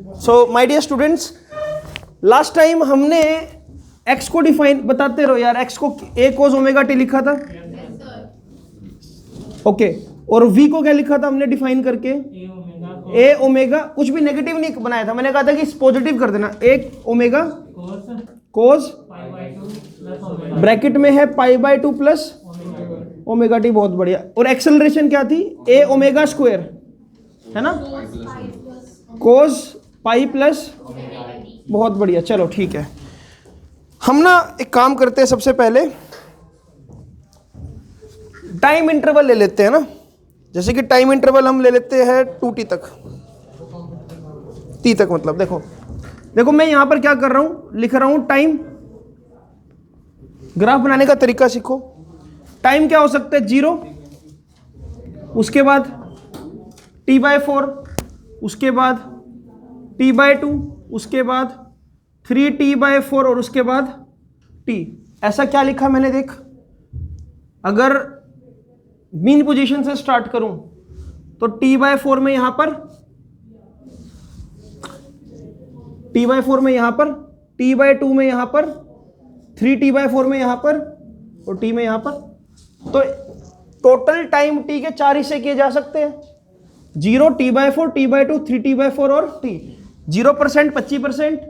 So my dear students, last time हमने x को define, बताते रहो यार, x को a cos ओमेगा t लिखा था, ओके, और v को क्या लिखा था हमने डिफाइन करके, a ओमेगा, कुछ भी नेगेटिव नहीं बनाया था, मैंने कहा था कि पॉजिटिव कर देना, एक ओमेगा कोस ब्रैकेट में है pi by 2 plus omega T, बहुत बढ़िया। और एक्सेलरेशन क्या थी, a ओमेगा स्क्वायर, है ना, कोस पाई प्लस, बहुत बढ़िया। चलो ठीक है, हम ना एक काम करते हैं, सबसे पहले टाइम इंटरवल ले लेते हैं ना, जैसे कि टाइम इंटरवल हम ले लेते हैं 2t तक, t तक, मतलब देखो मैं यहां पर क्या कर रहा हूं, लिख रहा हूं टाइम। ग्राफ बनाने का तरीका सीखो। टाइम क्या हो सकता है, 0, उसके बाद t/4, उसके बाद t/2, उसके बाद 3t/4 और उसके बाद t। ऐसा क्या लिखा मैंने, देख, अगर मीन पोजीशन से स्टार्ट करूं तो t/4 में यहां पर, t/4 में यहां पर, t/2 में यहां पर, 3t/4 में यहां पर और t में यहां पर। तो टोटल टाइम t के 4 हिस्से किए जा सकते हैं, 0, t/4, t/2, 3t/4 और t। 0%, 25%,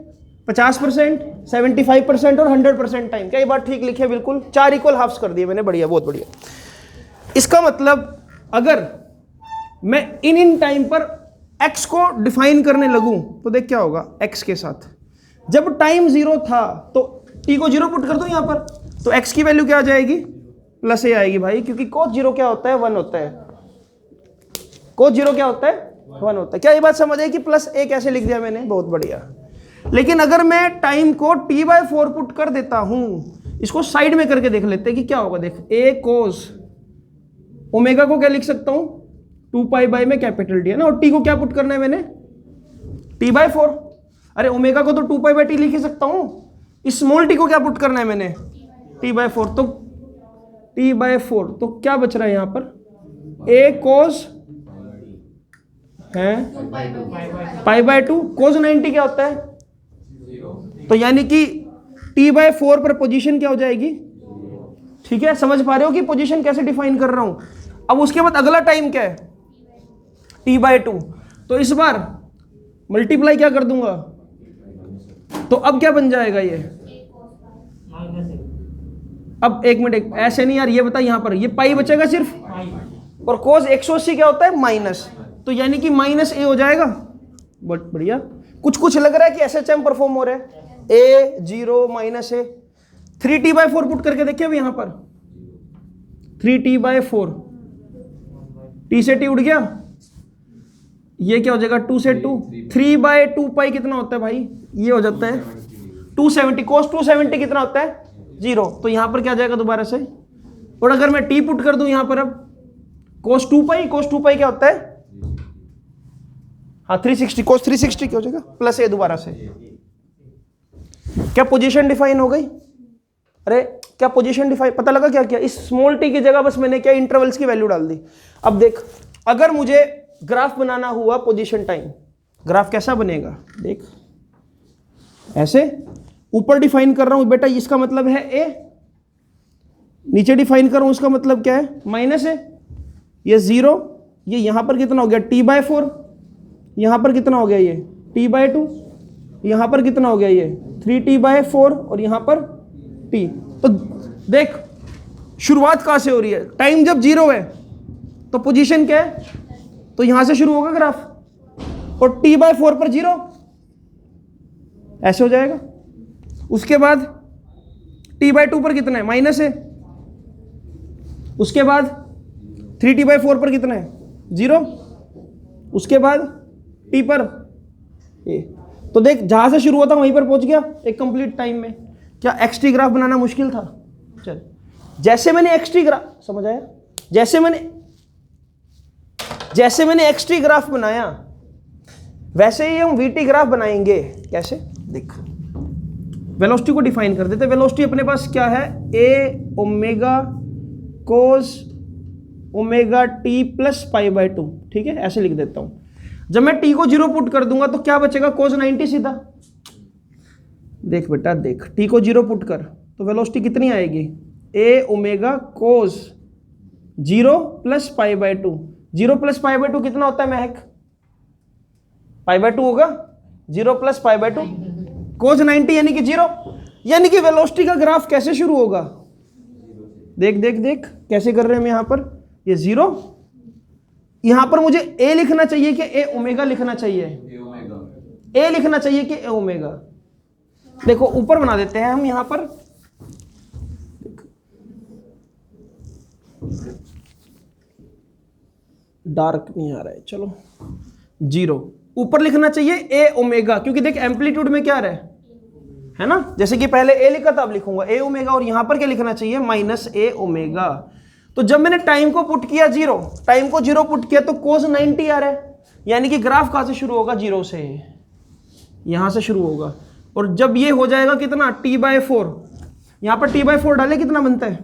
50%, 75% और 100% टाइम। क्या ये बात ठीक लिखी है? बिल्कुल, 4 इक्वल हाफ्स कर दिए मैंने, बढ़िया, बहुत बढ़िया। इसका मतलब अगर मैं इन टाइम पर x को डिफाइन करने लगूं तो देख क्या होगा x के साथ। जब टाइम 0 था तो t को 0 पुट कर दो यहां पर, तो x की वैल्यू क्या आ जाएगी, प्लस a आएगी भाई, क्योंकि cos 0 क्या होता है, 1 होता है। cos 0 क्या होता है, 1 होता है। क्या ये बात समझ आई कि प्लस a कैसे लिख दिया मैंने, बहुत बढ़िया। लेकिन अगर मैं टाइम को t/4 पुट कर देता हूं, इसको साइड में करके देख लेते हैं कि क्या होगा। देख, a cos ओमेगा को क्या लिख सकता हूं, 2π में कैपिटल टी, है ना, और t को क्या पुट करना है मैंने, t/4। अरे ओमेगा को तो 2π/t लिख ही सकता हूं, स्मॉल t को क्या पुट करना है मैंने, t/4। तो t/4, तो क्या बच रहा है यहां पर, a cos है π/2, cos 90 क्या होता है, तो यानी कि t/4 पर पोजीशन क्या हो जाएगी, ठीक है, समझ पा रहे हो कि पोजीशन कैसे डिफाइन कर रहा हूं। अब उसके बाद अगला टाइम क्या है, t/2, तो इस बार मल्टीप्लाई क्या कर दूंगा, तो अब क्या बन जाएगा ये, अब एक मिनट, ऐसे नहीं यार, ये बता यहां पर ये पाई बचेगा सिर्फ, और cos 180 क्या होता है, माइनस, तो यानी कि -a हो जाएगा। बहुत बढ़िया। कुछ लग रहा है कि SHM परफॉर्म हो रहा है, a 0 -a। 3t/4 पुट करके देखिए अब यहां पर, 3t/4, t से t उड़ गया, ये क्या हो जाएगा, 2 से 2, 3/2π कितना होता है भाई, ये हो जाता है 270। cos 270 कितना होता है, 0, तो यहां पर क्या जाएगा दोबारा से। और अगर मैं t पुट कर दूं यहां पर, अब cos 2π क्या होता है, हाँ 360, cos 360 क्या हो जाएगा, प्लस a दोबारा से। क्या पोजीशन डिफाइन हो गई, अरे क्या पोजीशन डिफाइन, पता लगा क्या किया, इस स्मॉल t की जगह बस मैंने क्या इंटरवल्स की वैल्यू डाल दी। अब देख, अगर मुझे ग्राफ बनाना हुआ पोजीशन टाइम, ग्राफ कैसा बनेगा, देख ऐसे, ऊपर डिफाइन कर रहा हूं बेटा, इसका मतलब है a, नीचे डिफाइन कर रहा हूं, उसका मतलब क्या है, -a, ये 0, ये यहां पर कितना हो गया, t/4, यहां पर कितना हो गया ये t/2, यहां पर कितना हो गया ये 3t/4 और यहां पर t। तो देख शुरुआत कहां से हो रही है, टाइम जब 0 है तो पोजीशन क्या है, तो यहां से शुरू होगा ग्राफ, और t/4 पर 0, ऐसे हो जाएगा। उसके बाद t/2 पर कितना है, -a, उसके बाद 3t/4 पर कितना है, 0, उसके बाद t पर a। तो देख जहां से शुरू होता वहीं पर पहुंच गया एक कंप्लीट टाइम में। क्या xt ग्राफ बनाना मुश्किल था? चल, जैसे मैंने xt ग्राफ, समझ आया, जैसे मैंने xt ग्राफ बनाया वैसे ही हम vt ग्राफ बनाएंगे। कैसे, देख, वेलोसिटी को डिफाइन कर देते। वेलोसिटी अपने पास क्या है, a omega cos omega t plus π/2, ठीक है, ऐसे लिख देता हूं। जब मैं टी को 0 पुट कर दूंगा तो क्या बचेगा, cos 90 सीधा। देख बेटा देख, टी को 0 पुट कर तो वेलोसिटी कितनी आएगी, a omega cos 0 plus pi by 2। 0 plus pi by 2 कितना होता है महक, पाई बाय 2 होगा, 0 प्लस पाई बाय 2 cos 90 यानी कि 0। यानी कि वेलोसिटी का ग्राफ कैसे शुरू होगा, देख देख देख कैसे कर रहे हैं हम यहाँ पर, ये 0, यहां पर मुझे a लिखना चाहिए कि a ओमेगा लिखना चाहिए, a लिखना चाहिए कि a ओमेगा। देखो ऊपर बना देते हैं हम यहां पर, डार्क नहीं आ रहा है, चलो 0 ऊपर लिखना चाहिए a ओमेगा, क्योंकि देख एम्पलीट्यूड में क्या रहा है ना, जैसे कि पहले a लिखा था अब लिखूंगा a ओमेगा, और यहां पर क्या लिखना चाहिए, माइनस a ओमेगा। तो जब मैंने टाइम को पुट किया 0, टाइम को 0 पुट किया तो cos 90 आ रहा है, यानी कि ग्राफ कहां से शुरू होगा, 0 से, यहां से शुरू होगा। और जब ये हो जाएगा कितना, t/4, यहां पर t/4 डाले कितना बनता है,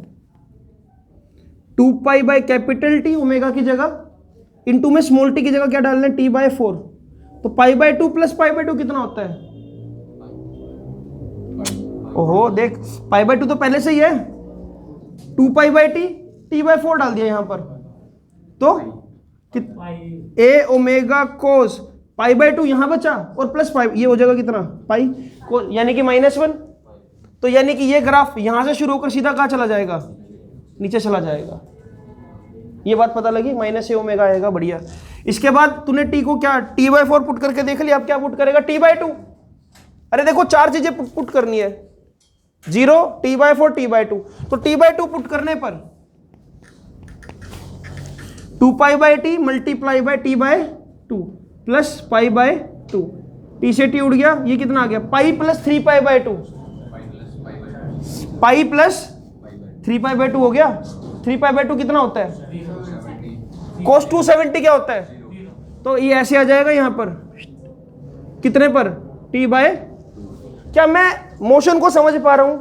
2 pi by capital T omega की जगह, इनटू में स्मॉल t की जगह क्या डालना है, t/4, तो pi by 2 plus pi by 2 कितना होता है, ओहो देख पाई बाय 2 तो पहले से ही है, 2 पाई बाय t/4 डाल दिया यहां पर, तो a omega cos pi by 2 यहां बचा, और प्लस पाई, ये हो जाएगा कितना पाई, यानी कि -1। तो यानी कि ये ग्राफ यहां से शुरू होकर सीधा कहां चला जाएगा, नीचे चला जाएगा। ये बात पता लगी, -a ओमेगा आएगा, बढ़िया। इसके बाद तूने t को क्या t/4 पुट करके देख लिया, अब क्या पुट करेगा, t/2। अरे देखो 4 चीजें पुट करनी है, 0 t/4 t/2, तो t/2 पुट करने पर 2 pi by t multiply by t/2 plus pi by 2, t से t उड़ गया, ये कितना आ गया, pi plus 3 pi by 2, pi plus 3 pi by 2 हो गया। 3 पाई बाय 2 कितना होता है, cos 270 क्या होता है, तो ये ऐसे आ जाएगा यहां पर, कितने पर, t/, क्या मैं मोशन को समझ पा रहा हूं,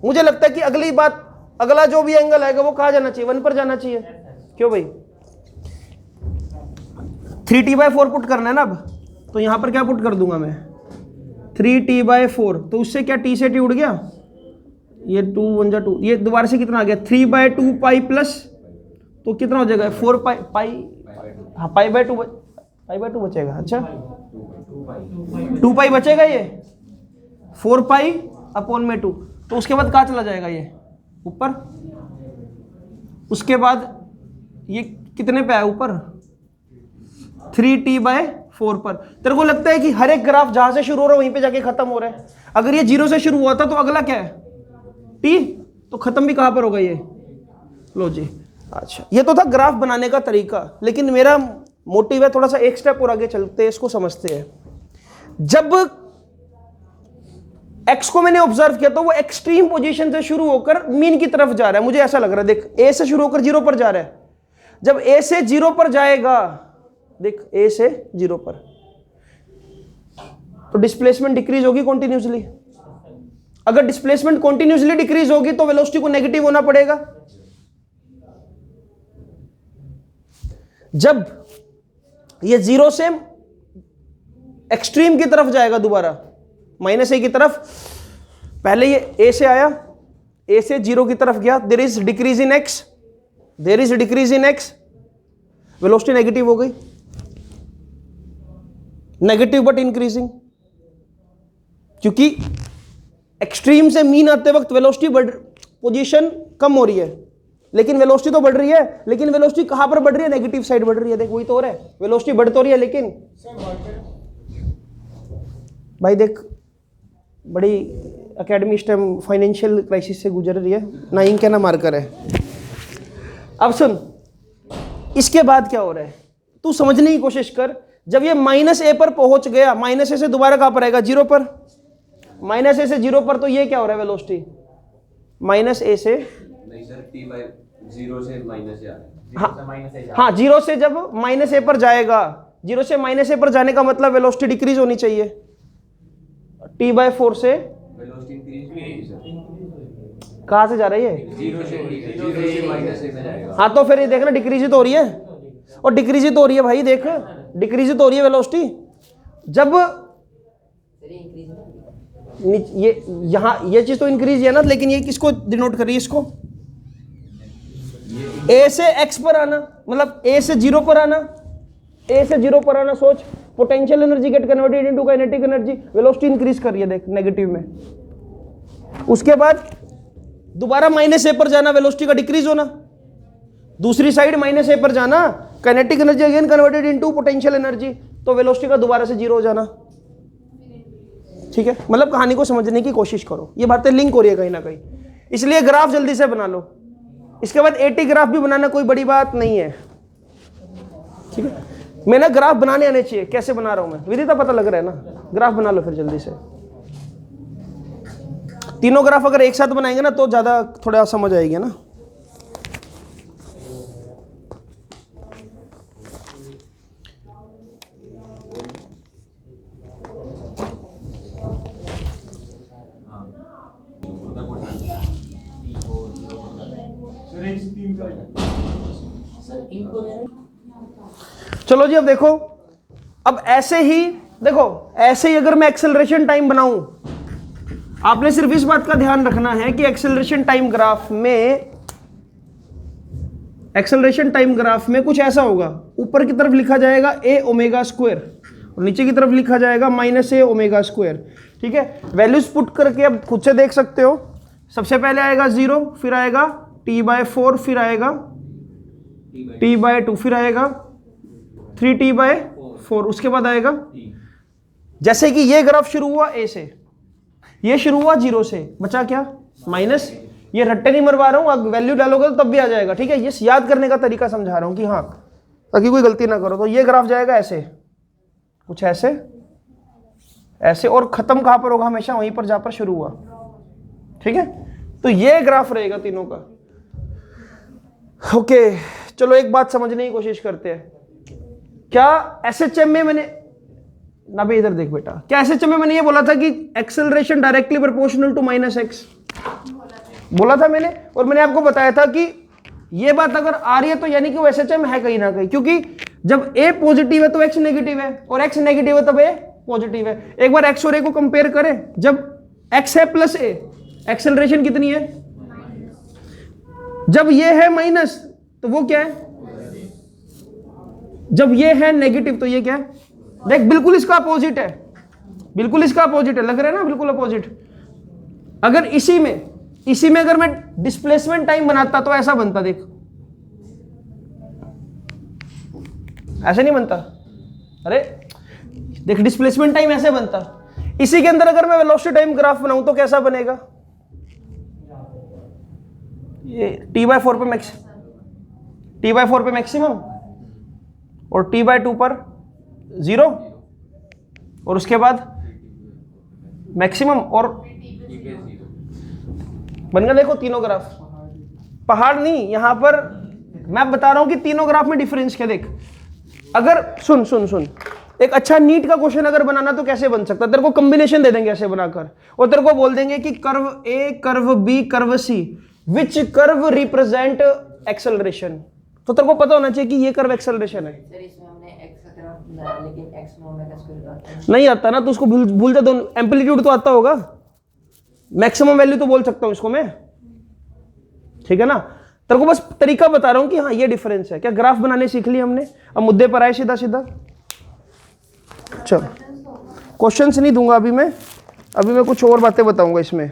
मुझे लगता है कि अगली बात, अगला जो भी एंगल आएगा वो कहां जाना चाहिए, 1 पर जाना चाहिए, क्यों भाई, 3t/4 पुट करना है ना अब, तो यहां पर क्या पुट कर दूंगा मैं, 3t/4, तो उससे क्या t से t उड़ गया, ये 2 1 जा 2, ये दोबारा से कितना आ गया, 3/2 पाई प्लस, तो कितना हो जाएगा 4 पाई, हाँ पाई बाय 2 बचेगा, अच्छा 2 पाई बचेगा, ये 4 पाई अपॉन में 2, तो उसके बाद कहाँ चला जाएगा ये ऊपर, उसके बाद ये कितने पे है ऊपर, 3t/4 पर। तेरे को लगता है कि हर एक ग्राफ जहां से शुरू हो रहा है वहीं पे जाके खत्म हो रहा है, अगर ये 0 से शुरू हुआ था तो अगला क्या है, t, तो खत्म भी कहां पर होगा ये, लो जी। अच्छा ये तो था ग्राफ बनाने का तरीका, लेकिन मेरा मोटिव है थोड़ा सा एक स्टेप और आगे चलते हैं, इसको समझते हैं। जब x को मैंने ऑब्जर्व किया तो वो एक्सट्रीम पोजीशन से शुरू होकर मीन की तरफ जा रहा है, मुझे ऐसा लग रहा है, देख a से शुरू होकर 0 पर जा रहा है, जब a से 0 पर जाएगा, देख a से 0 पर, तो डिस्प्लेसमेंट डिक्रीज होगी कॉन्टिन्यूसली, अगर डिस्प्लेसमेंट कॉन्टिन्यूसली डिक्रीज होगी तो वेलोसिटी को नेगेटिव होना पड़ेगा। जब ये 0 से एक्सट्रीम की तरफ जाएगा दोबारा, -a की तरफ, पहले ये a से आया, a से 0 की तरफ गया, there is decrease in x, there is decrease in x, velocity negative हो गई, नेगेटिव बट इंक्रीजिंग, क्योंकि एक्सट्रीम से मीन आते वक्त वेलोसिटी बढ़, पोजीशन कम हो रही है, लेकिन वेलोसिटी तो बढ़ रही है, लेकिन वेलोसिटी कहां पर बढ़ रही है, नेगेटिव साइड बढ़ रही है, देख वही तो हो रहा है, वेलोसिटी बढ़ तो रही है, लेकिन भाई देख बड़ी एकेडमी इस टाइम फाइनेंशियल क्राइसिस से गुजर रही है, ना इंक है ना मार्कर है। अब सुन, इसके बाद क्या हो रहा है, तू समझने की कोशिश कर, जब ये -a पर पहुंच गया, -a से दोबारा कहां पर आएगा, 0 पर, -a से 0 पर, तो ये क्या हो रहा है वेलोसिटी, -a से, नहीं सर, t/0 से -a आ रहा है, हाँ 0 से जब -a पर जाएगा, 0 से -a पर जाने का मतलब वेलोसिटी डिक्रीज होनी चाहिए, t/4 से वेलोसिटी इंक्रीज कहां से जा रही है, 0 से -a में जाएगा। हाँ तो फिर ये देखना डिक्रीज तो हो रही है, और डिक्रीज तो हो रही है भाई, देख डिक्रीज तो हो रही है वेलोसिटी। जब ये यहाँ ये चीज तो इंक्रीज है ना, लेकिन ये किसको डिनोट कर रही है? इसको ए से एक्स पर आना, मतलब ए से जीरो पर आना, ए से जीरो पर आना। सोच, potential energy get converted into kinetic energy, velocity increase कर रही है, देख नेगेटिव में। उसके बाद दोबारा माइनस ए पर जाना, वेलोसिटी का डिक्रीज होना। दूसरी साइड माइनस ए पर जाना, kinetic energy again converted into potential energy, तो वेलोसिटी का दोबारा से जीरो हो जाना। ठीक है, मतलब कहानी को समझने की कोशिश करो, ये बातें लिंक हो रही है कहीं ना कहीं, इसलिए ग्राफ जल्दी से बना लो। इसके बाद एटी ग्राफ भी बनाना कोई बड़ी बात नहीं है। ठीक है, मैंने ग्राफ बनाने आने चाहिए, कैसे बना रहा हूं मैं, विदिता पता लग रहा है ना। ग्राफ बना लो फिर जल्दी से। तीनों ग्राफ अगर एक साथ बनाएंगे ना तो ज्यादा थोड़ा समझ आएगी ना। चलो जी, अब देखो, अब ऐसे ही देखो, ऐसे ही अगर मैं एक्सेलरेशन टाइम बनाऊं, आपने सिर्फ इस बात का ध्यान रखना है कि एक्सेलरेशन टाइम ग्राफ में कुछ ऐसा होगा। ऊपर की तरफ लिखा जाएगा ए ओमेगा स्क्वायर और नीचे की तरफ लिखा जाएगा माइनस ए ओमेगा स्क्वायर। ठीक है, वैल्यूज पुट करके अब खुद से देख सकते हो। सबसे पहले आएगा 0, फिर आएगा t/4, फिर आएगा t/2, फिर आएगा 3t/4, उसके बाद आएगा, जैसे कि ये ग्राफ शुरू हुआ ए से, ये शुरू हुआ 0 से, बचा क्या? माइनस। ये रट्टे नहीं मरवा रहा हूं, अब वैल्यू डालोगे तो तब भी आ जाएगा। ठीक है, ये याद करने का तरीका समझा रहा हूं कि हाँ, ताकि कोई गलती ना करो। तो ये ग्राफ जाएगा ऐसे, कुछ ऐसे ऐसे, और खत्म कहां पर होगा? हमेशा वहीं पर जहां पर शुरू हुआ। ठीक है, तो ये ग्राफ रहेगा तीनों का। ओके, चलो एक बात समझने की कोशिश करते हैं। क्या एसएचएम में मैंने ना भी, इधर देख बेटा, क्या एसएचएम में मैंने ये बोला था कि acceleration directly proportional to -x बोला था मैंने? और मैंने आपको बताया था कि ये बात अगर आ रही है तो यानी कि वो एसएचएम है कहीं ना कहीं, क्योंकि जब a पॉजिटिव है तो x नेगेटिव है, और x नेगेटिव है तब a पॉजिटिव है। एक बार x और a को कंपेयर करें, जब x है प्लस a, एक्सेलरेशन कितनी है? जब ये है माइनस तो वो क्या है? जब ये है नेगेटिव तो ये क्या है? देख, बिल्कुल इसका अपोजिट है, बिल्कुल इसका अपोजिट है, लग रहा है ना, बिल्कुल अपोजिट। अगर इसी में अगर मैं डिस्प्लेसमेंट टाइम बनाता तो ऐसा बनता, देख, ऐसे नहीं बनता। अरे देख, डिस्प्लेसमेंट टाइम ऐसे बनता। इसी के अंदर अगर मैं वेलोसिटी टाइम ग्राफ बनाऊं तो कैसा बनेगा? ये t/4 पे मैक्सिमम और t/2 पर 0, और उसके बाद मैक्सिमम, और बन गया। देखो तीनों ग्राफ, पहाड़ नहीं, यहां पर मैं बता रहा हूं कि तीनों ग्राफ में डिफरेंस क्या। देख, अगर सुन, एक अच्छा नीट का क्वेश्चन अगर बनाना तो कैसे बन सकता? तेरे को कॉम्बिनेशन दे देंगे ऐसे बनाकर, और तेरे को बोल देंगे कि कर्व ए, कर्व बी, कर्व सी, विच कर्व रिप्रेजेंट एक्सेलरेशन। तो तेरे को पता होना चाहिए कि ये कर्व एक्सेलरेशन है। लेकिन x में ओमेगा स्क्वायर नहीं आता ना, तो उसको भूल जा दो। एम्पलीट्यूड तो आता होगा, मैक्सिमम वैल्यू तो बोल सकता हूं इसको मैं। ठीक है ना, तेरे को बस तरीका बता रहा हूं कि हाँ ये डिफरेंस है। क्या ग्राफ बनाने सीख ली हमने? अब मुद्दे पर आए सीधा सीधा। चलो, क्वेश्चंस नहीं दूंगा अभी मैं कुछ और बातें बताऊंगा इसमें।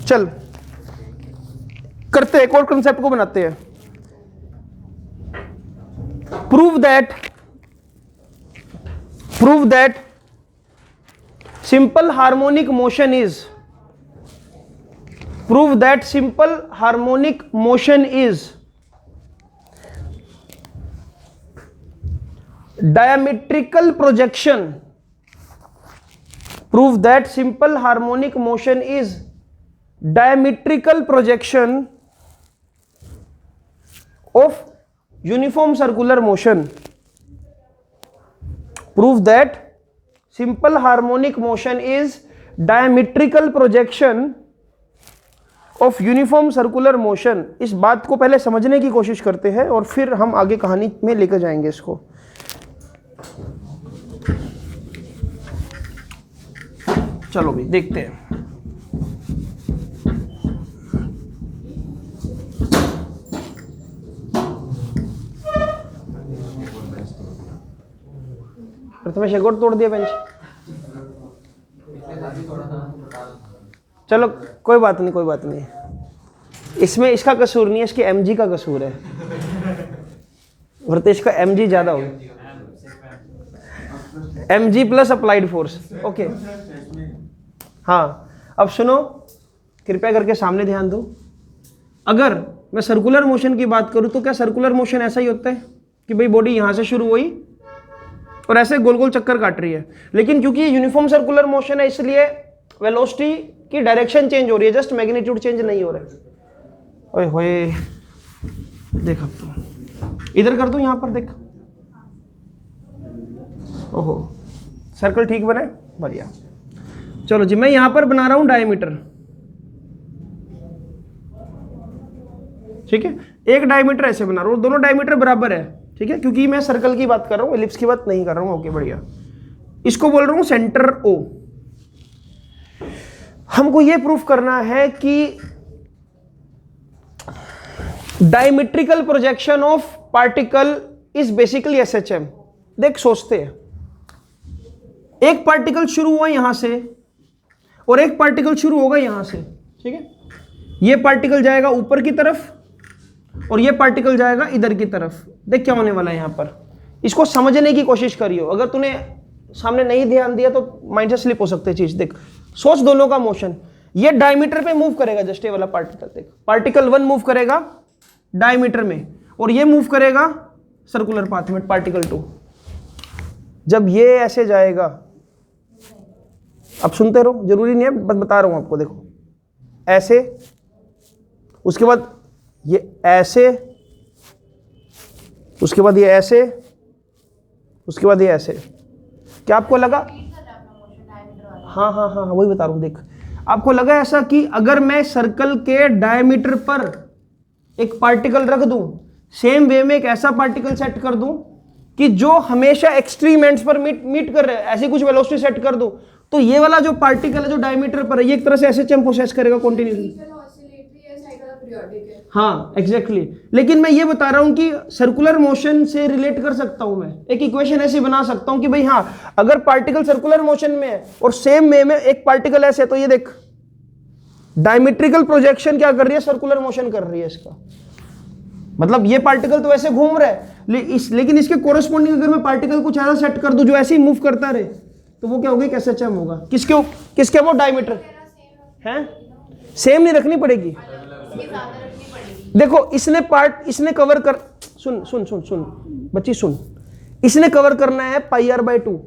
चल करते हैं, एक और कंसेप्ट को बनाते हैं। Prove that simple harmonic motion is diametrical projection. Prove that simple harmonic motion is diametrical projection of uniform circular motion. Prove that simple harmonic motion is diametrical projection of uniform circular motion, इस बात को पहले समझने की कोशिश करते हैं और फिर हम आगे कहानी में लेकर जाएंगे इसको। चलो भाई देखते हैं। प्रथमेश एक और तोड़ दिया बेंच। चलो कोई बात नहीं, कोई बात नहीं, इसमें इसका कसूर नहीं है, इसके एमजी का कसूर है। व्रतेश का एमजी ज्यादा हो, MG plus applied force. Okay हाँ, अब सुनो, कृपया करके सामने ध्यान दो। अगर मैं सर्कुलर मोशन की बात करूं तो क्या सर्कुलर मोशन ऐसा ही होता है कि भाई बॉडी यहां से शुरू हुई और ऐसे गोल गोल चक्कर काट रही है, लेकिन क्योंकि ये यूनिफॉर्म सर्कुलर मोशन है इसलिए वेलोसिटी की डायरेक्शन चेंज हो रही है, जस्ट मैग्नीट्यूड चेंज नहीं हो रहा है। ओए होए, देख अब तो इधर कर दूं, यहां पर देख, ओहो सर्कल ठीक बने, बढ़िया। चलो जी, मैं यहां पर बना रहा हूं डायमीटर, ठीक है, एक डायमीटर ऐसे बना रहा हूं, दोनों डायमीटर बराबर है, ठीक है, क्योंकि मैं सर्कल की बात कर रहा हूं, एलिप्स की बात नहीं कर रहा हूं। ओके बढ़िया, इसको बोल रहा हूं सेंटर ओ। हमको यह प्रूफ करना है कि diametrical projection of particle is basically SHM. देख सोचते हैं, एक पार्टिकल शुरू हुआ यहां से और एक पार्टिकल शुरू होगा यहां से, ठीक है, यह पार्टिकल जाएगा ऊपर की तरफ और यह पार्टिकल जाएगा इधर की तरफ। देख क्या होने वाला है यहां पर, इसको समझने की कोशिश करियो। अगर तूने सामने नहीं ध्यान दिया तो माइंड से स्लिप हो सकती है चीज। देख सोच दोनों का मोशन, ये डायमीटर पे मूव करेगा, जस्ट ये वाला पार्टिकल, देख पार्टिकल 1 मूव करेगा डायमीटर में और ये मूव करेगा सर्कुलर पाथ में पार्टिकल 2। जब ये ऐसे जाएगा, अब सुनते रहो, जरूरी नहीं है, बस बता रहा हूं आपको। देखो ऐसे, उसके बाद ये ऐसे, उसके बाद ये ऐसे, उसके बाद ये ऐसे। क्या आपको लगा? हाँ हाँ हाँ, वही बता रहा हूं। देख आपको लगा ऐसा कि अगर मैं सर्कल के डायमीटर पर एक पार्टिकल रख दूं, सेम वे में एक ऐसा पार्टिकल सेट कर दूं कि जो हमेशा एक्सट्रीम एंड्स पर मीट कर रहे हैं, ऐसी कुछ वेलोसिटी सेट कर दूं, तो ये वाला जो पार्टिकल है जो डायमीटर पर है, ये एक तरह से एसएचएम प्रोसेस करेगा कंटिन्यूअसली। हाँ एग्जैक्टली, लेकिन मैं ये बता रहा हूं कि सर्कुलर मोशन से रिलेट कर सकता हूं मैं, एक इक्वेशन ऐसी बना सकता हूं कि भाई हाँ, अगर पार्टिकल सर्कुलर मोशन में है और सेम वे में एक पार्टिकल ऐसे है, तो ये देख डायमेट्रिकल प्रोजेक्शन क्या कर रही है, सर्कुलर मोशन कर रही है इसका। मतलब ये पार्टिकल तो ऐसे घूम रहा है, लेकिन इसके कोरस्पॉन्डिंग अगर मैं पार्टिकल कुछ ऐसा सेट कर दूं जो ऐसे ही मूव करता रहे, तो वो क्या होगा, कैसे एसएचएम होगा। किसके वो डायमीटर है, सेम नहीं रखनी पड़ेगी। देखो इसने पार्ट, इसने कवर कर, सुन सुन सुन सुन बच्ची सुन, इसने कवर करना है पाई आर बाई 2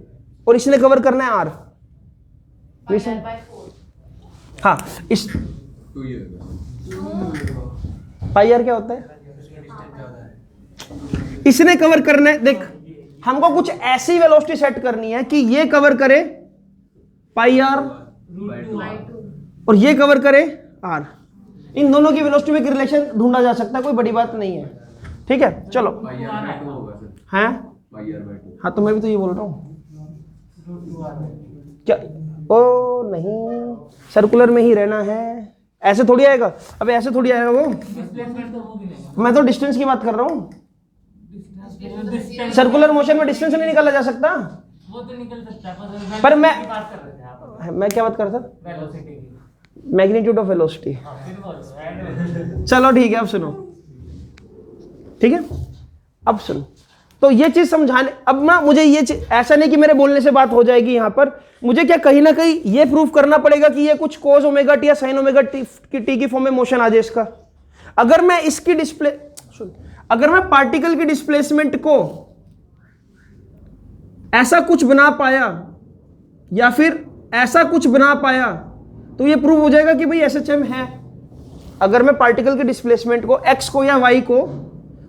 और इसने कवर करना है आर। हाँ, इस पाई आर क्या होता है, इसने कवर करना है। देख हमको कुछ ऐसी वेलोसिटी सेट करनी है कि ये कवर करे पाई आर और ये कवर करे आर। इन दोनों की वेलोसिटी में रिलेशन ढूंढा जा सकता है, कोई बड़ी बात नहीं है, ठीक है। चलो हैं, हाँ तो मैं भी तो ये बोल रहा हूँ क्या, ओ नहीं, सर्कुलर में ही रहना है, ऐसे थोड़ी आएगा। अबे ऐसे थोड़ी आएगा वो, मैं तो डिस्टेंस की बात कर रहा हूँ। सर्कुलर मोशन में डिस्टेंस नहीं निकाला जा सकता, वो तो निकल सकता है, पर मैं क्या बात कर रहा था, वेलोसिटी, मैग्नीट्यूड ऑफ वेलोसिटी। चलो ठीक है, अब सुनो, ठीक है, अब सुनो। तो ये चीज समझाने, अब ना मुझे ये चीज, ऐसा नहीं कि मेरे बोलने से बात हो जाएगी यहां पर, मुझे क्या कहीं ना कहीं ये प्रूफ करना पड़ेगा कि ये कुछ cos ओमेगा टी या sin ओमेगा टी की फॉर्म में मोशन आ जाए इसका। अगर मैं इसकी अगर मैं पार्टिकल की डिस्प्लेसमेंट को ऐसा कुछ बना पाया या फिर ऐसा कुछ बना पाया, तो ये प्रूव हो जाएगा कि भाई एसएचएम है। अगर मैं पार्टिकल के डिस्प्लेसमेंट को x को या y को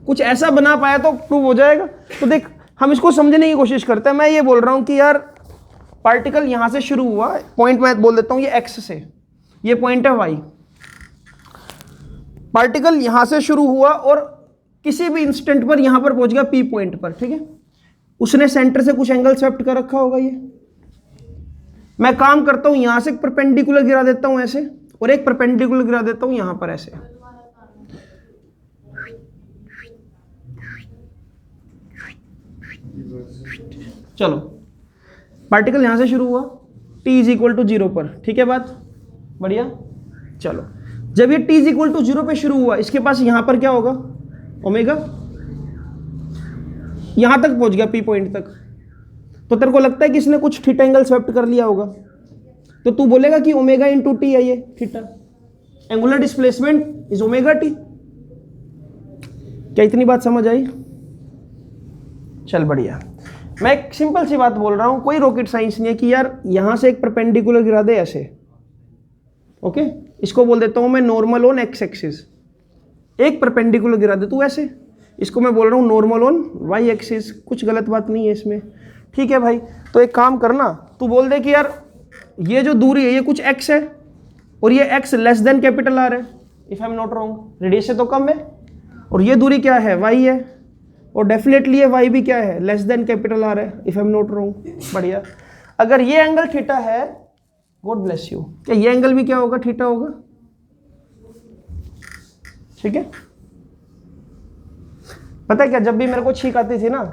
कुछ ऐसा बना पाया तो प्रूव हो जाएगा। तो देख हम इसको समझने की कोशिश करते हैं। मैं ये बोल रहा हूं कि यार पार्टिकल यहां से शुरू हुआ, पॉइंट मैं बोल देता हूं ये x से, ये पॉइंट है y। पार्टिकल यहां से शुरू हुआ और किसी भी इंस्टेंट पर यहां पर पहुंच गया पी पॉइंट पर, ठीक है। उसने सेंटर से कुछ एंगल स्वेप्ट कर रखा होगा। ये मैं काम करता हूं, यहां से एक परपेंडिकुलर गिरा देता हूं ऐसे, और एक परपेंडिकुलर गिरा देता हूं यहां पर ऐसे। चलो, पार्टिकल यहां से शुरू हुआ, t इज इक्वल टू 0 पर, ठीक है बात, बढ़िया। चलो, जब ये t इज इक्वल टू 0 पे शुरू हुआ, इसके पास यहां पर क्या होगा, ओमेगा, यहां तक पहुंच गया p पॉइंट तक। तो तेरे को लगता है कि इसने कुछ थीटा एंगल स्वेप्ट कर लिया होगा, तो तू बोलेगा कि ओमेगा इंटू टी है ये theta, angular displacement is omega T. क्या इतनी बात समझ आई? चल बढ़िया। मैं एक सिंपल सी बात बोल रहा हूं, कोई रॉकेट साइंस नहीं है कि यार यहां से एक परपेंडिकुलर गिरा दे ऐसे, ओके। इसको बोल देता हूं मैं नॉर्मल ऑन एक्स एक्सिस, एक परपेंडिकुलर गिरा दे तू ऐसे, इसको मैं बोल रहा हूं नॉर्मल ऑन वाई एक्सिस। कुछ गलत बात नहीं है इसमें, ठीक है भाई। तो एक काम करना, तू बोल दे कि यार ये जो दूरी है ये कुछ x है और ये x less than capital R है, if I am not wrong, radius से तो कम है, और ये दूरी क्या है, y है, और डेफिनेटली ये y भी क्या है, लेस देन कैपिटल R है, if I am not wrong, बढ़िया। अगर ये एंगल थीटा है, गॉड ब्लेस यू, क्या ये एंगल भी क्या होगा, थीटा होगा, ठीक है। पता है क्या, जब भी मेरे को छींक आती थी ना,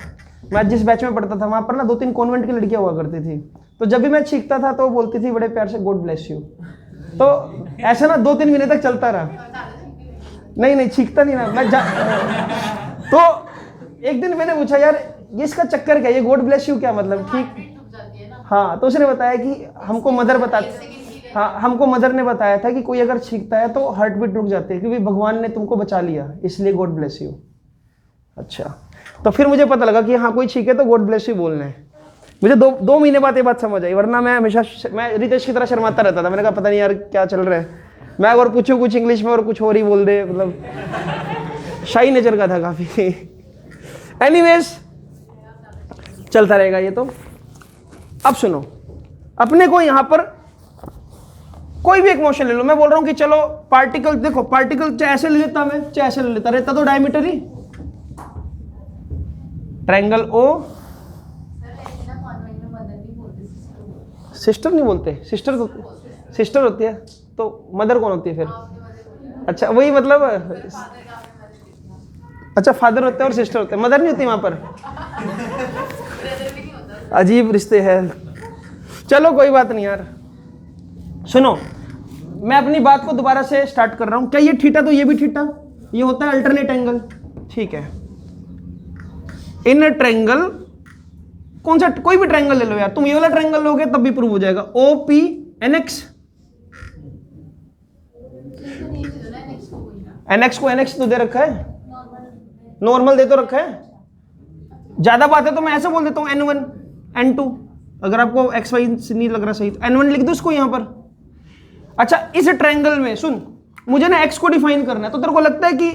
मैं जिस बैच में पढ़ता था वहां पर ना 2-3 कॉन्वेंट की लड़कियां हुआ करती थी, तो जब भी मैं छींकता था तो वो बोलती थी बड़े प्यार से गॉड ब्लेस यू। तो ऐसा ना 2-3 महीने तक चलता रहा। नहीं छींकता नहीं ना मैं तो एक दिन मैंने पूछा यार ये इसका चक्कर क्या है, ये गॉड ब्लेस यू क्या मतलब, ठीक। हाँ, तो उसने बताया कि हमको मदर ने बताया था कि कोई अगर छींकता है तो हार्ट बीट रुक जाती है, क्योंकि भगवान ने तुमको बचा लिया, इसलिए गॉड ब्लेस यू। अच्छा, तो फिर मुझे पता लगा कि हाँ कोई छींके तो गॉड ब्लेस यू बोलना है। मुझे दो महीने बाद ये बात समझ आई, वरना मैं हमेशा रितेश की तरह शर्माता रहता था। मैंने कहा पता नहीं यार क्या चल रहा है, मैं अगर पूछूं कुछ इंग्लिश में और कुछ और ही बोल दे, मतलब शाही नेचर का था काफी। एनीवेज चलता रहेगा ये तो। अब सुनो, अपने को यहां पर कोई भी एक मोशन ले लो, मैं बोल रहा हूं कि चलो पार्टिकल, देखो पार्टिकल चाहे ऐसे ले लेता मैं, चाहे ऐसे ले लेता, रहता तो डायमीटर ही, ट्रायंगल ओ, सिस्टर नहीं बोलते, सिस्टर होती है, तो मदर कौन होती है फिर? अच्छा वही मतलब, अच्छा फादर होते हैं और सिस्टर होते हैं, मदर नहीं होती वहां पर। अजीब रिश्ते हैं। चलो कोई बात नहीं यार, सुनो मैं अपनी बात को दोबारा से स्टार्ट कर रहा हूं। क्या ये थीटा, तो ये भी थीटा, ये होता है अल्टरनेट एंगल, ठीक है। इन ट्रायंगल, कौन सा, कोई भी ट्रायंगल ले लो यार, तुम ये वाला ट्रायंगल लोगे तब भी प्रूव हो जाएगा, OPNX, NX को NX तो दे रखा है, नॉर्मल दे तो रखा है। ज्यादा बात है तो मैं ऐसे बोल देता हूं N1 N2, अगर आपको XY नहीं लग रहा सही तो N1 लिख दो इसको यहां पर। अच्छा, इस ट्रायंगल में सुन, मुझे ना x को डिफाइन करना है, तो तेरे को लगता है कि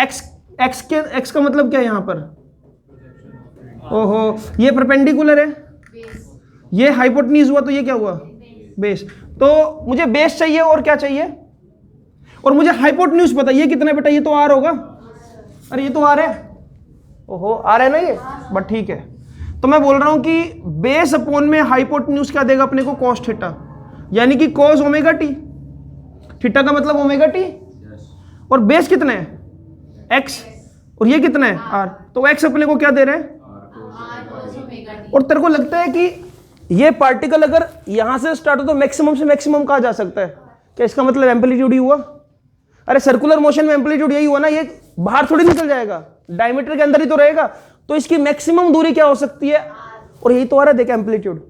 x का मतलब क्या है यहां पर? ओहो, ये परपेंडिकुलर है, ये हाइपोटेन्यूज हुआ, तो ये क्या हुआ, बेस। तो मुझे बेस चाहिए और क्या चाहिए, और मुझे हाइपोटेन्यूज पता, ये कितना बेटा, ये तो R होगा, अरे ये तो R है, ओहो R है ना ये, बट ठीक है। तो मैं बोल रहा हूं कि बेस अपॉन में हाइपोटेन्यूज क्या देगा अपने को, cos थीटा, यानी कि cos ओमेगा टी, थीटा का मतलब ओमेगा टी, और बेस कितना है x, और ये कितना है R, तो x अपने को क्या दे रहे हैं, और तेरे को लगता है कि ये पार्टिकल अगर यहां से स्टार्ट हो तो मैक्सिमम से मैक्सिमम कहा जा सकता है, क्या इसका मतलब एम्पलीट्यूड ही हुआ? अरे सर्कुलर मोशन में एम्पलीट्यूड यही हुआ ना, ये बाहर थोड़ी निकल जाएगा, डायमीटर के अंदर ही तो रहेगा, तो इसकी मैक्सिमम दूरी क्या हो सकती है, और यही तो आ रहा है देख एम्पलीट्यूड।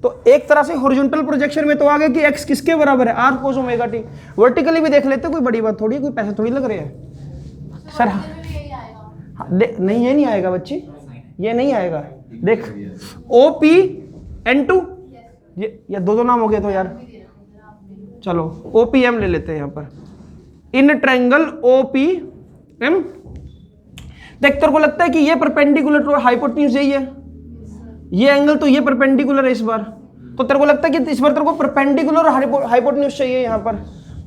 तो एक तरह से हॉरिजॉन्टल प्रोजेक्शन में तो आ गया कि x किसके बराबर है, R cos omega T. Vertically भी देख लेते, कोई बड़ी बात थोड़ी है, कोई पैसे थोड़ी लग रहे हैं सर। नहीं ये नहीं आएगा बच्ची, ये नहीं आएगा, देख OPN2, ये दो नाम हो गए तो यार, चलो OPM ले लेते हैं यहां पर, इन ट्रायंगल OPM। देख तेरे को लगता है कि ये परपेंडिकुलर टू हाइपोटेन्यूज यही है, ये एंगल तो ये परपेंडिकुलर है इस बार, तो तेरे को लगता है कि इस बार तेरे को परपेंडिकुलर हाइपोटेन्यूज चाहिए यहां पर,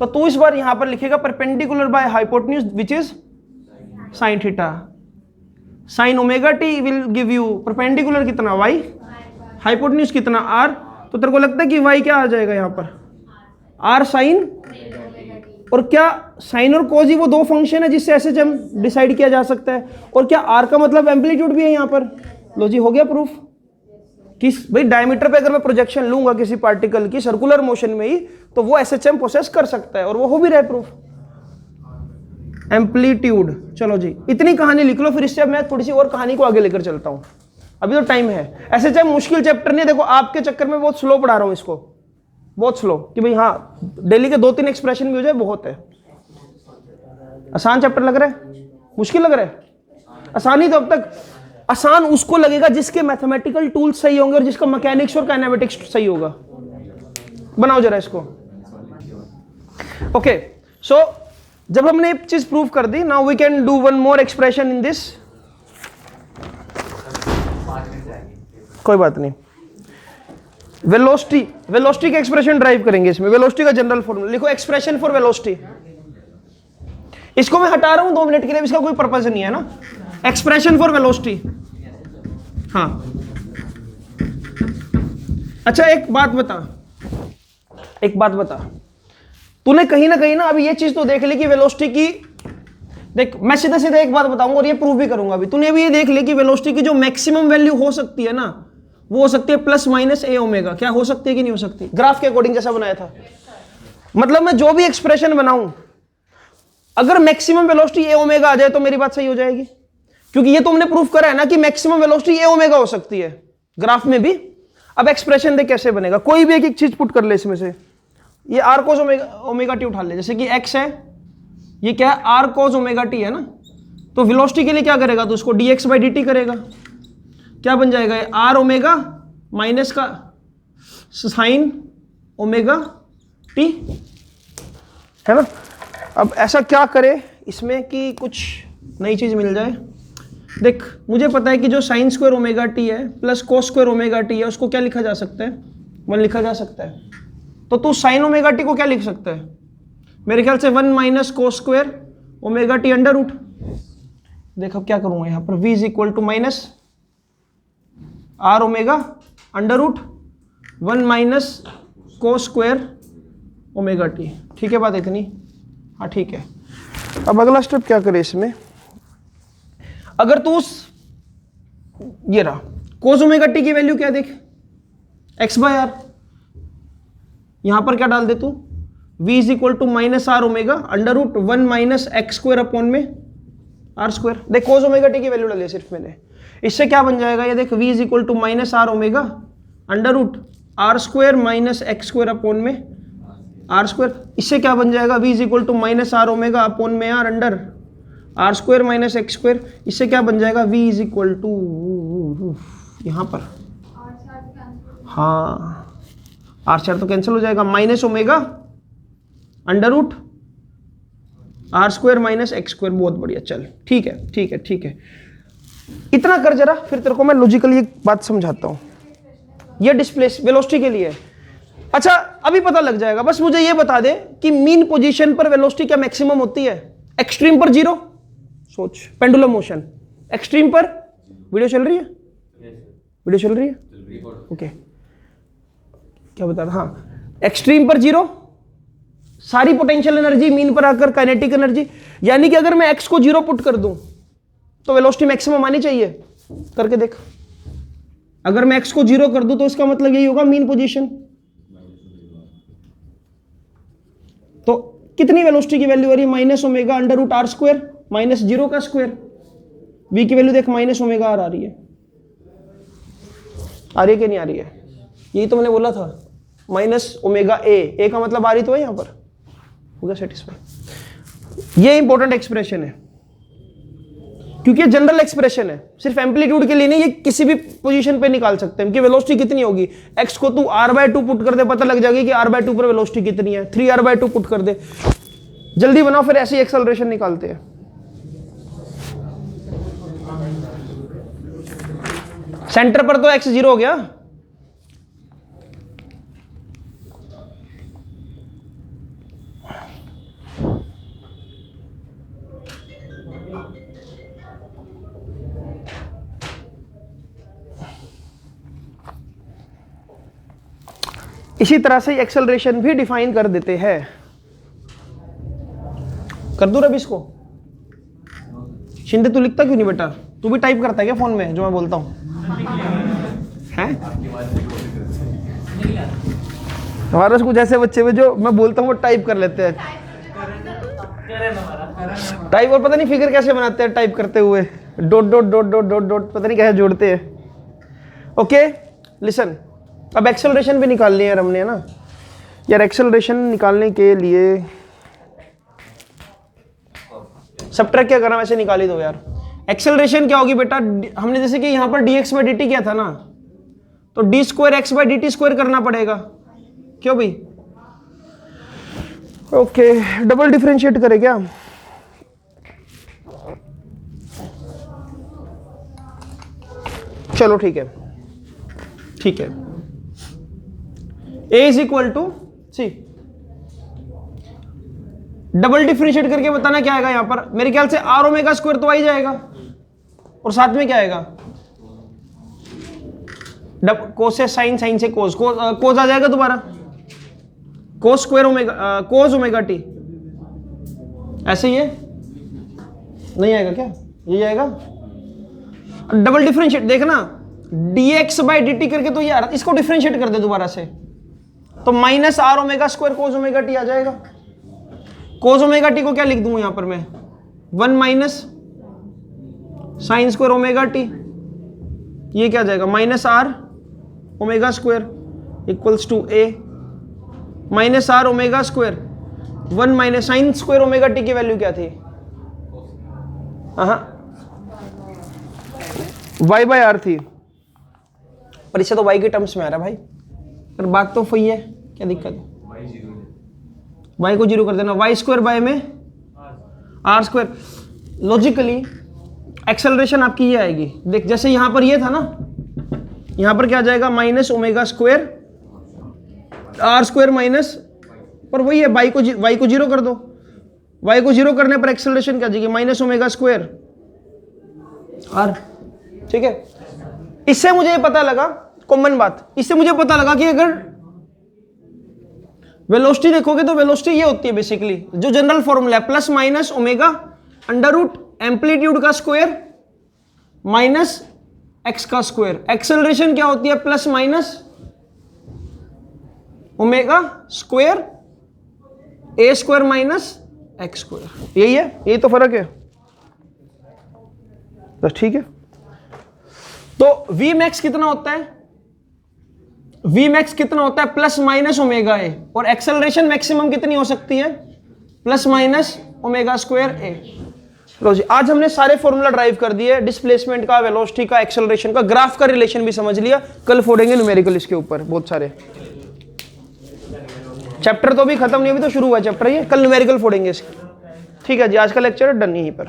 तो तू इस बार यहां पर लिखेगा perpendicular by hypotenuse which is sine theta. Sine omega T will give you perpendicular कितना y, हाइपोटेन्यूज कितना r। तो तेरे को लगता है कि y क्या आ जाएगा यहां पर r साइन, और क्या साइन और कोज ही वो दो फंक्शन है जिससे ऐसे हम डिसाइड किया जा सकता है। और क्या r का मतलब एम्पलीट्यूड भी है यहां पर। लो जी हो गया प्रूफ। किस भाई डायमीटर पे अगर मैं प्रोजेक्शन लूंगा किसी पार्टिकल की सर्कुलर मोशन में ही तो वो एसएचएम प्रोसेस कर सकता है, और वो हो भी रहा है प्रूफ। एम्पलीट्यूड, चलो जी इतनी कहानी लिख लो, फिर इससे अब मैं थोड़ी सी और कहानी को आगे लेकर चलता हूं, अभी तो टाइम है। एसएचएम मुश्किल चैप्टर नहीं है, देखो आपके चक्कर में बहुत स्लो पढ़ा रहा हूं इसको, बहुत स्लो, कि भाई हाँ डेली के 2-3 एक्सप्रेशन भी हो जाए बहुत है। आसान चैप्टर लग रहा है, मुश्किल लग रहा है? आसानी तो अब तक आसान उसको लगेगा जिसके मैथमेटिकल टूल्स सही होंगे और जिसका मैकेनिक्स और काइनेमेटिक्स सही होगा। बनाओ जरा इसको। ओके सो जब हमने एक चीज प्रूव कर दी, now we can do one more expression in this. कोई बात नहीं, वेलोसिटी का एक्सप्रेशन ड्राइव करेंगे इसमें। वेलोसिटी का जनरल फॉर्मूला लिखो, एक्सप्रेशन फॉर वेलोसिटी। इसको मैं हटा रहा हूं 2 मिनट के लिए, इसका कोई पर्पस नहीं है ना। एक्सप्रेशन फॉर वेलोसिटी, हाँ। अच्छा एक बात बता, तूने कहीं ना अभी ये चीज तो देख ली कि वेलोसिटी की, देख मैं सीधे एक बात बताऊंगा और ये प्रूव भी करूंगा अभी। तूने अभी ये देख ली कि वेलोसिटी की जो मैक्सिमम वैल्यू हो सकती है ना, वो हो सकती है प्लस माइनस ए ओमेगा। क्या हो सकती है कि नहीं हो सकती? ग्राफ के अकॉर्डिंग जैसा बनाया था। मतलब मैं जो भी एक्सप्रेशन बनाऊं, अगर मैक्सिमम वेलोसिटी ए ओमेगा आ जाए तो मेरी बात सही हो जाएगी, क्योंकि ये तो हमने प्रूफ करा है ना कि मैक्सिमम वेलोसिटी ए ओमेगा हो सकती है ग्राफ में भी। अब एक्सप्रेशन देख कैसे बनेगा, कोई भी एक चीज पुट कर ले इसमें से। ये आर कोस ओमेगा टी उठा ले, जैसे कि एक्स है, ये क्या है आर कोस ओमेगा टी है ना, तो वेलोसिटी के लिए क्या करेगा तो उसको dx बाई dt करेगा। क्या बन जाएगा आर ओमेगा माइनस का साइन ओमेगा टी, है ना। अब ऐसा क्या करे इसमें कि कुछ नई चीज मिल जाए। देख मुझे पता है कि जो साइन स्क्वायर ओमेगा टी है plus cos square omega T है, उसको क्या लिखा जा सकता है? 1 लिखा जा सकता है। तो तू साइन ओमेगा टी को क्या लिख सकता है? मेरे ख्याल से 1 minus cos square omega t under root. देख अब क्या करूंगा यहाँ पर, v is equal to minus are omega under root 1 minus cos square omega t. ठीक है बात इतनी? हाँ ठीक है। अब अगला स्टेप क्या करे इसमें, अगर तू ये रहा कोस ओमेगा टी की वैल्यू क्या देख, एक्स बाय आर। यहां पर क्या डाल दे तू, v is equal to minus are omega under root 1 minus x square upon में आर स्क्वायर। देख कोस ओमेगा टी की वैल्यू डाली सिर्फ मैंने, इससे क्या बन जाएगा ये देख, v is equal to minus are omega under root are square minus x square upon में आर स्क्वायर। इससे क्या बन जाएगा, v is equal to minus are omega upon में R under R square minus x square. इससे क्या बन जाएगा, v इज इक्वल टू यहां पर, हाँ आर चार तो कैंसिल हो जाएगा, minus omega under root are square minus x square. बहुत बढ़िया, चल ठीक है ठीक है ठीक है। इतना कर जरा, फिर तेरे को मैं लॉजिकली एक बात समझाता हूं। ये डिस्प्लेस वेलोसिटी के लिए। अच्छा अभी पता लग जाएगा, बस मुझे ये बता दे कि मीन पोजीशन पर वेलोसिटी क्या मैक्सिमम होती है? एक्सट्रीम पर 0। सोच, पेंडुलम मोशन एक्सट्रीम पर, वीडियो चल रही है? वीडियो चल रही है? ओके क्या बता रहा, हाँ एक्सट्रीम पर 0, सारी पोटेंशियल एनर्जी मीन पर आकर काइनेटिक एनर्जी। यानी कि अगर मैं एक्स को 0 पुट कर दूं तो वेलोसिटी मैक्सिमम आनी चाहिए। करके देख, अगर मैं एक्स को 0 कर दूं तो इसका मतलब यही होगा मीन पोजीशन। तो कितनी वेलोसिटी की वैल्यू आ रही है, minus omega under root are square minus 0 का स्क्वायर। वी की वैल्यू देख माइनस ओमेगा आर आ रही है, आ रही है कि नहीं आ रही है? यही तो मैंने बोला था, माइनस ओमेगा ए का मतलब आ रही तो है, यहां पर हो गया सेटिस्फाई। ये इंपॉर्टेंट एक्सप्रेशन है क्योंकि ये जनरल एक्सप्रेशन है, सिर्फ एम्पलीट्यूड के लिए नहीं, ये किसी भी पोजीशन पे निकाल सकते हैं कि वेलोसिटी कितनी होगी। एक्स को तू r/2 पुट कर दे, पता लग जाएगी कि r/2 पर वेलोसिटी कितनी है। 3r/2 पुट कर दे, जल्दी बनाओ, फिर ऐसे ही एक्सेलरेशन निकालते हैं। सेंटर पर तो x 0 हो गया, इसी तरह से एक्सेलरेशन भी डिफाइन कर देते हैं। कर दूं रवि इसको? शिंदे तू लिखता क्यों नहीं बेटा? तू भी टाइप करता है क्या फोन में जो मैं बोलता हूँ? हैं? हमारे कुछ ऐसे बच्चे में जो मैं बोलता हूँ वो टाइप कर लेते हैं। टाइप, और पता नहीं फिगर कैसे बनाते हैं टाइप करते हुए, dot dot dot dot dot dot पता नहीं कैसे जोड़ते हैं। ओके लिसन, अब एक्सेलरेशन भी निकालनी है हमने, है ना यार। एक्सेलरेशन निकालने के लिए सबट्रैक्ट क्या करना, वैसे निकाल ही दो यार। एक्सेलरेशन क्या होगी बेटा? हमने जैसे कि यहाँ पर dx बाई dt किया था ना, तो d square x by dt square करना पड़ेगा। क्यों भाई? ओके, डबल डिफरेंशिएट करें क्या? चलो ठीक है, ठीक है। a is equal to c, double differentiate करके बताना क्या आएगा यहाँ पर। मेरे ख्याल से आर ओमेगा स्क्वायर तो आ ही जाएगा, और साथ में क्या आएगा? कोस से साइन, साइन से कोस, कोस आ जाएगा दोबारा, कोस स्क्वायर ओमेगा, कोस ओमेगा टी। ऐसे ही है, नहीं आएगा क्या? ये आएगा। डबल डिफरेंशिएट देखना, dx बाई dt करके, तो यार इसको डिफरेंशिएट कर दे दोबारा से, तो minus are omega square cos omega T आ जाएगा। कोस ओमेगा टी को क्या लिख दूं यहां पर मैं? 1 minus sine square omega t, ये क्या आ जाएगा? Minus are omega square equals to a minus are omega square 1 minus sine square omega t की वैल्यू क्या थी? वाई बाय आर थी, पर इससे तो वाई के टर्म्स में आ रहा है भाई, पर बात तो वही है, क्या दिक्कत है? वाई को जीरो कर देना, वाई स्क्वायर बाय में आर स्क्वायर। लॉजिकली एक्सेलरेशन आपकी ये आएगी, देख जैसे यहां पर ये था ना, यहां पर क्या आ जाएगा? Minus omega square r square minus, पर वही है, वाई को जीरो कर दो। वाई को जीरो करने पर एक्सेलरेशन क्या आ जाएगी? Minus omega square r. ठीक है, इससे मुझे ये पता लगा, कॉमन बात, इससे मुझे पता लगा कि अगर वेलोसिटी देखोगे तो वेलोसिटी ये होती है बेसिकली, जो जनरल फॉर्मूला है, plus minus omega under root amplitude का स्क्वायर माइनस एक्स का स्क्वायर। एक्सेलरेशन क्या होती है? Plus minus omega square a square minus x square. यही है, यही तो फर्क है, बस ठीक है। तो वी मैक्स कितना होता है? वी मैक्स कितना होता है? प्लस माइनस ओमेगा ए, और एक्सेलरेशन मैक्सिमम कितनी हो सकती है? प्लस माइनस ओमेगा स्क्वायर ए। लो जी, आज हमने सारे फॉर्मूला ड्राइव कर दिए, डिस्प्लेसमेंट का, वेलोसिटी का, एक्सेलरेशन का, ग्राफ का रिलेशन भी समझ लिया। कल फोड़ेंगे न्यूमेरिकल इसके ऊपर बहुत सारे। चैप्टर तो अभी खत्म नहीं, अभी तो शुरू हुआ चैप्टर, ये कल न्यूमेरिकल फोड़ेंगे इसके। ठीक है जी, आज का लेक्चर डन यहीं पर।